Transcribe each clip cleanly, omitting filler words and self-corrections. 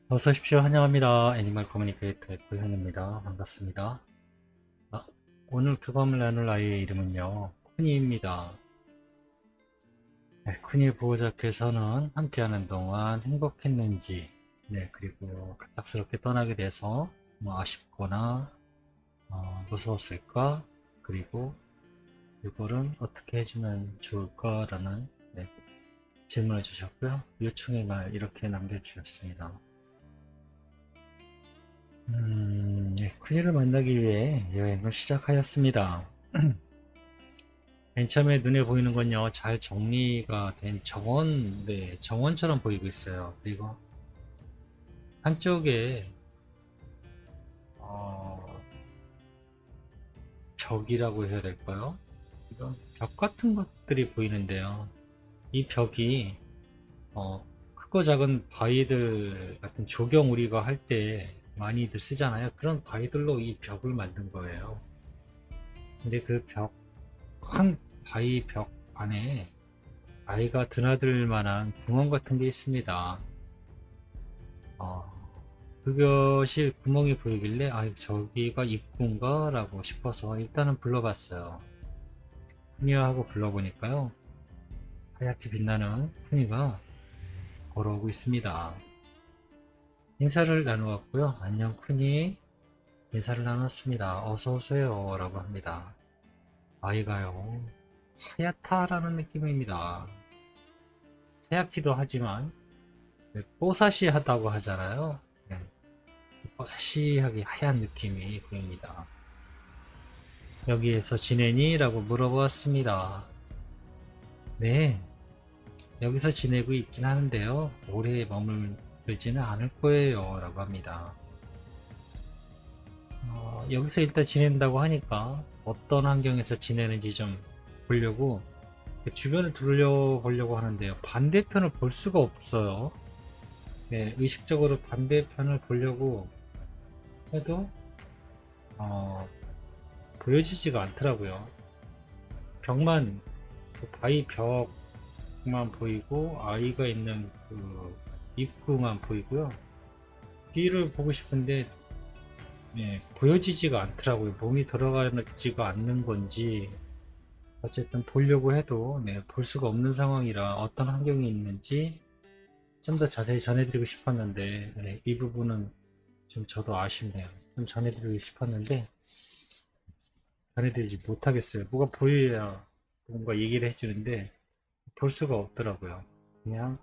어서 오십시오. 환영합니다. 애니멀 커뮤니케이터의 고현입니다. 반갑습니다. 아, 오늘 교감을 나눌 아이의 이름은요, 쿠니입니다. 네, 쿠니 보호자께서는 함께하는 동안 행복했는지, 네, 그리고 갑작스럽게 떠나게 돼서 뭐 아쉽거나 무서웠을까, 그리고 이거를 어떻게 해주면 좋을까라는 네, 질문을 주셨고요. 요청의 말 이렇게 남겨주셨습니다. 네, 쿠니를 만나기 위해 여행을 시작하였습니다. 맨 처음에 눈에 보이는 건요, 잘 정리가 된 정원, 네, 정원처럼 보이고 있어요. 그리고 한쪽에, 어, 벽이라고 해야 될까요? 이런 벽 같은 것들이 보이는데요. 이 벽이, 크고 작은 바위들 같은 조경 우리가 할 때 많이들 쓰잖아요. 그런 바위들로 이 벽을 만든 거예요. 근데 그 벽, 큰 바위 벽 안에 아이가 드나들 만한 구멍 같은 게 있습니다. 어, 그것이 구멍이 보이길래 아 저기가 입구인가 라고 싶어서 일단은 불러봤어요. 푸니야 하고 불러보니까요, 하얗게 빛나는 푸니가 걸어오고 있습니다. 인사를 나누었고요. 안녕 푸니. 인사를 나눴습니다. 어서오세요 라고 합니다. 아이가요, 하얗다라는 느낌입니다. 하얗기도 하지만 뽀사시하다고 하잖아요. 네, 뽀사시하게 하얀 느낌이 보입니다. 여기에서 지내니? 라고 물어보았습니다. 네, 여기서 지내고 있긴 하는데요. 오래 머물지는 않을 거예요. 라고 합니다. 여기서 일단 지낸다고 하니까 어떤 환경에서 지내는지 좀 보려고 그 주변을 둘러보려고 하는데요. 반대편을 볼 수가 없어요. 네, 의식적으로 반대편을 보려고 해도 어, 보여지지가 않더라고요. 벽만, 그 바위 벽만 보이고 아이가 있는 그 입구만 보이고요. 뒤를 보고 싶은데 네, 보여지지가 않더라고요. 몸이 들어가지가 않는 건지 어쨌든 보려고 해도 네, 볼 수가 없는 상황이라 어떤 환경이 있는지 좀 더 자세히 전해드리고 싶었는데 네, 이 부분은 좀 저도 아쉽네요. 좀 전해드리고 싶었는데 전해드리지 못하겠어요. 뭐가 보여야 뭔가 얘기를 해주는데 볼 수가 없더라고요. 그냥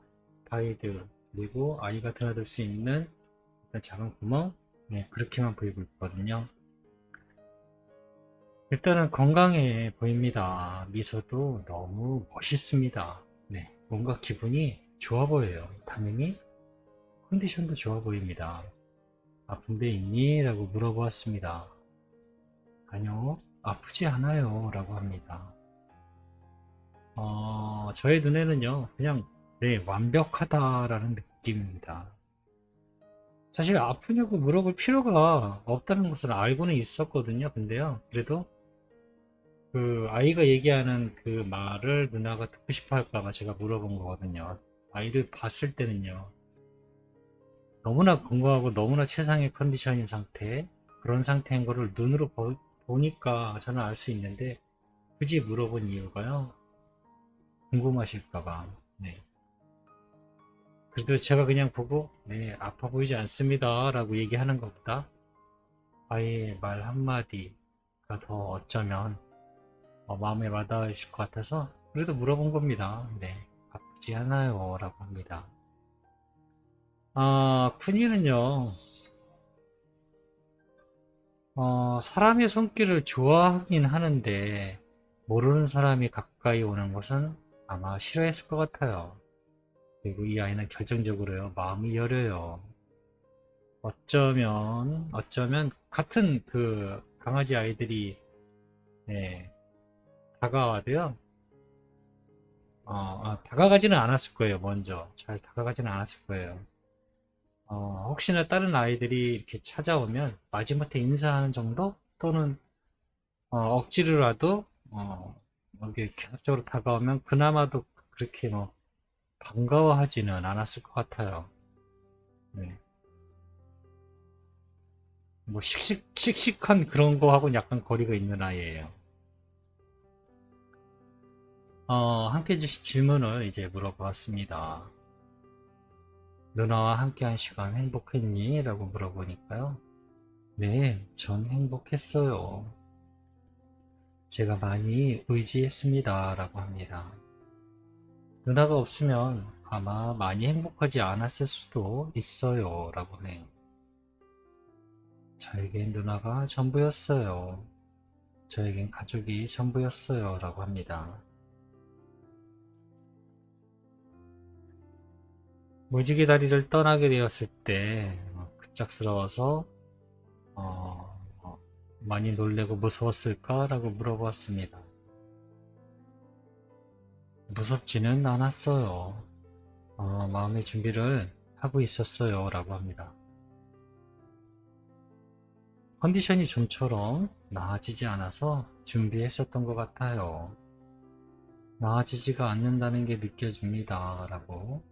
바위들 그리고 아이가 드나들 수 있는 작은 구멍, 네, 그렇게만 보이고 있거든요. 일단은 건강해 보입니다. 미소도 너무 멋있습니다. 네, 뭔가 기분이 좋아 보여요. 당연히 컨디션도 좋아 보입니다. 아픈 데 있니? 라고 물어보았습니다. 아니요, 아프지 않아요. 라고 합니다. 저의 눈에는요, 그냥, 네, 완벽하다라는 느낌입니다. 사실 아프냐고 물어볼 필요가 없다는 것을 알고는 있었거든요. 근데요, 그래도 그 아이가 얘기하는 그 말을 누나가 듣고 싶어 할까봐 제가 물어본 거거든요. 아이를 봤을 때는요, 너무나 건강하고 너무나 최상의 컨디션인 상태, 그런 상태인 거를 눈으로 보니까 저는 알 수 있는데, 굳이 물어본 이유가요, 궁금하실까봐. 네. 그래도 제가 그냥 보고, 네, 아파 보이지 않습니다. 라고 얘기하는 것보다, 아이의 말 한마디가 더 어쩌면 마음에 와닿으실 것 같아서, 그래도 물어본 겁니다. 네. 아프지 않아요. 라고 합니다. 쿠니는요, 사람의 손길을 좋아하긴 하는데, 모르는 사람이 가까이 오는 것은 아마 싫어했을 것 같아요. 그리고 이 아이는 결정적으로요, 마음이 여려요. 어쩌면, 같은 그 강아지 아이들이, 네, 다가와도요, 다가가지는 않았을 거예요, 먼저. 잘 다가가지는 않았을 거예요. 혹시나 다른 아이들이 이렇게 찾아오면 마지못해 인사하는 정도? 또는 억지로라도 이렇게 계속적으로 다가오면 그나마도 그렇게 뭐 반가워하지는 않았을 것 같아요. 네. 뭐 씩씩한 그런 거하고는 약간 거리가 있는 아이예요. 함께 해주신 질문을 이제 물어보았습니다. 누나와 함께한 시간 행복했니? 라고 물어보니까요. 네, 전 행복했어요. 제가 많이 의지했습니다. 라고 합니다. 누나가 없으면 아마 많이 행복하지 않았을 수도 있어요. 라고 해요. 저에겐 누나가 전부였어요. 저에겐 가족이 전부였어요. 라고 합니다. 무지개 다리를 떠나게 되었을 때 급작스러워서 많이 놀래고 무서웠을까? 라고 물어보았습니다. 무섭지는 않았어요. 마음의 준비를 하고 있었어요. 라고 합니다. 컨디션이 좀처럼 나아지지 않아서 준비했었던 것 같아요. 나아지지가 않는다는 게 느껴집니다. 라고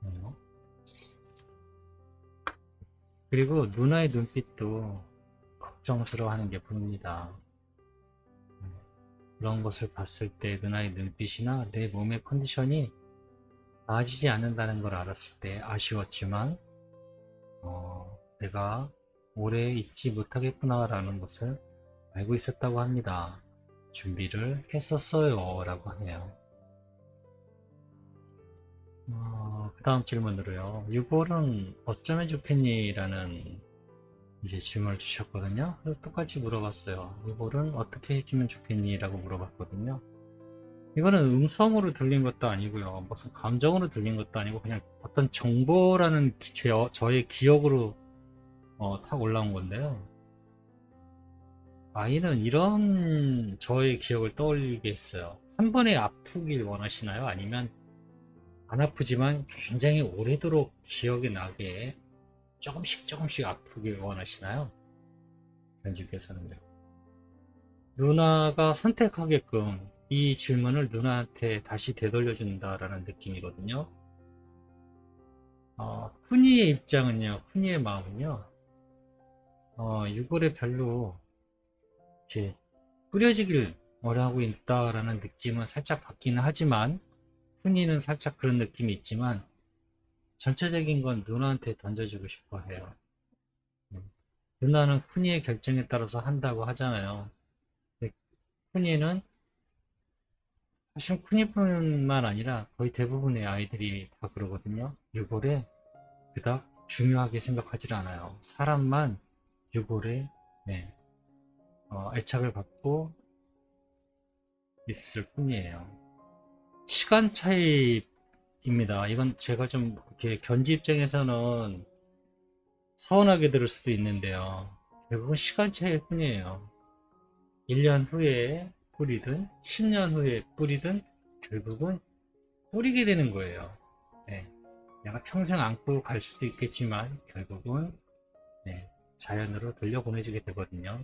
해요. 그리고 누나의 눈빛도 걱정스러워하는 게 보입니다. 그런 것을 봤을 때 누나의 눈빛이나 내 몸의 컨디션이 나아지지 않는다는 걸 알았을 때 아쉬웠지만 내가 오래 있지 못하겠구나라는 것을 알고 있었다고 합니다. 준비를 했었어요 라고 하네요. 그 다음 질문으로요. 6월은 어쩌면 좋겠니? 라는 이제 질문을 주셨거든요. 그래서 똑같이 물어봤어요. 6월은 어떻게 해주면 좋겠니? 라고 물어봤거든요. 이거는 음성으로 들린 것도 아니고요. 무슨 감정으로 들린 것도 아니고 그냥 어떤 정보라는 저의 기억으로 탁 올라온 건데요. 아이는 이런 저의 기억을 떠올리게 했어요. 한 번에 아프길 원하시나요? 아니면 안 아프지만 굉장히 오래도록 기억에 나게 조금씩 아프길 원하시나요? 현주께서는요. 누나가 선택하게끔 이 질문을 누나한테 다시 되돌려준다라는 느낌이거든요. 훈이의 입장은요, 훈이의 마음은요, 6월에 별로 이렇게 뿌려지길 원하고 있다라는 느낌은 살짝 받기는 하지만, 훈이는 살짝 그런 느낌이 있지만, 전체적인 건 누나한테 던져주고 싶어 해요. 누나는 훈이의 결정에 따라서 한다고 하잖아요. 근데 훈이는 사실 큰이뿐만 아니라 거의 대부분의 아이들이 다 그러거든요. 6월에 그닥 중요하게 생각하지 않아요. 사람만 6월에 네, 애착을 받고 있을 뿐이에요. 시간 차이입니다. 이건 제가 좀 이렇게 견지 입장에서는 서운하게 들을 수도 있는데요. 결국은 시간 차이일 뿐이에요. 1년 후에 뿌리든 10년 후에 뿌리든 결국은 뿌리게 되는 거예요. 네. 내가 평생 안고 갈 수도 있겠지만 결국은 네, 자연으로 돌려보내주게 되거든요.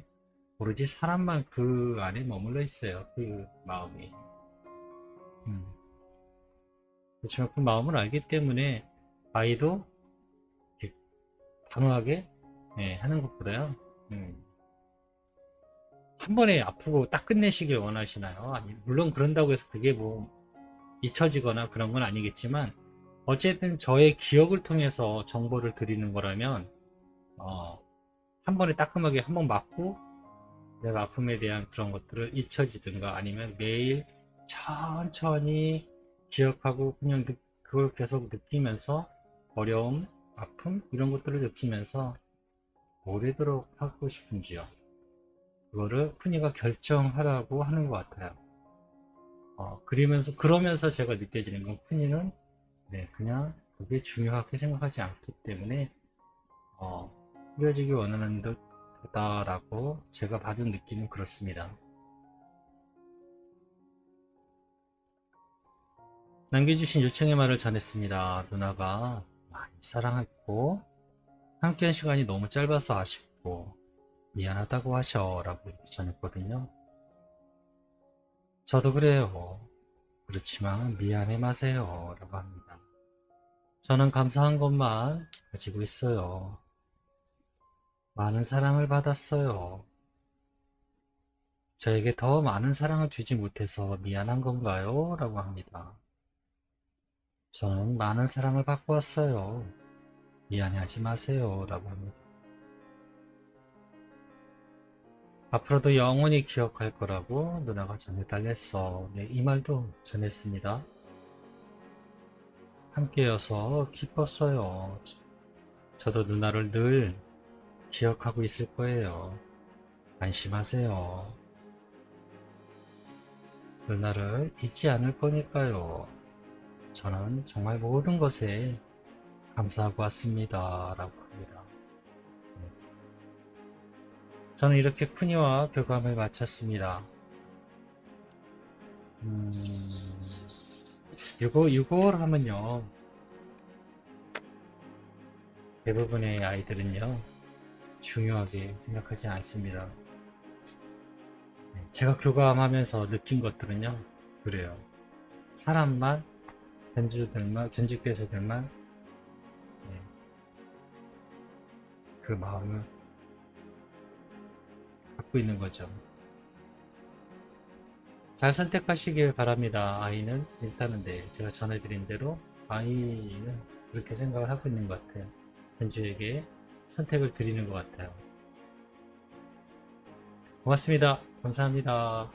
오로지 사람만 그 안에 머물러 있어요. 그 마음이. 음. 그렇지만 그 마음을 알기 때문에 아이도 이렇게 단호하게 네, 하는 것보다요. 한 번에 아프고 딱 끝내시길 원하시나요? 아니, 물론 그런다고 해서 그게 뭐 잊혀지거나 그런 건 아니겠지만 어쨌든 저의 기억을 통해서 정보를 드리는 거라면 어, 한 번에 따끔하게 한 번 맞고 내가 아픔에 대한 그런 것들을 잊혀지든가 아니면 매일 천천히 기억하고 그냥 그걸 계속 느끼면서 어려움, 아픔 이런 것들을 느끼면서 오래도록 하고 싶은지요. 그거를 푸니가 결정하라고 하는 것 같아요. 그러면서 제가 느껴지는 건 푸니는 네, 그냥 그게 중요하게 생각하지 않기 때문에 어, 이어지기 원하는 듯하다라고 제가 받은 느낌은 그렇습니다. 남겨주신 요청의 말을 전했습니다. 누나가 많이 사랑했고 함께한 시간이 너무 짧아서 아쉽고 미안하다고 하셔 라고 전했거든요. 저도 그래요. 그렇지만 미안해 마세요 라고 합니다. 저는 감사한 것만 가지고 있어요. 많은 사랑을 받았어요. 저에게 더 많은 사랑을 주지 못해서 미안한 건가요? 라고 합니다. 저는 많은 사랑을 받고 왔어요. 미안해하지 마세요. 라고 합니다. 앞으로도 영원히 기억할 거라고 누나가 전해달랬어. 네, 이 말도 전했습니다. 함께여서 기뻤어요. 저도 누나를 늘 기억하고 있을 거예요. 안심하세요. 누나를 잊지 않을 거니까요. 저는 정말 모든 것에 감사하고 왔습니다. 라고 합니다. 저는 이렇게 푸니와 교감을 마쳤습니다. 6월 하면요. 대부분의 아이들은요. 중요하게 생각하지 않습니다. 제가 교감하면서 느낀 것들은요. 그래요. 사람만, 전직대사들만 그 마음을 갖고 있는 거죠. 잘 선택하시길 바랍니다. 아이는 일단은 제가 전해드린 대로 아이는 그렇게 생각을 하고 있는 것 같아요. 현주에게 선택을 드리는 것 같아요. 고맙습니다. 감사합니다.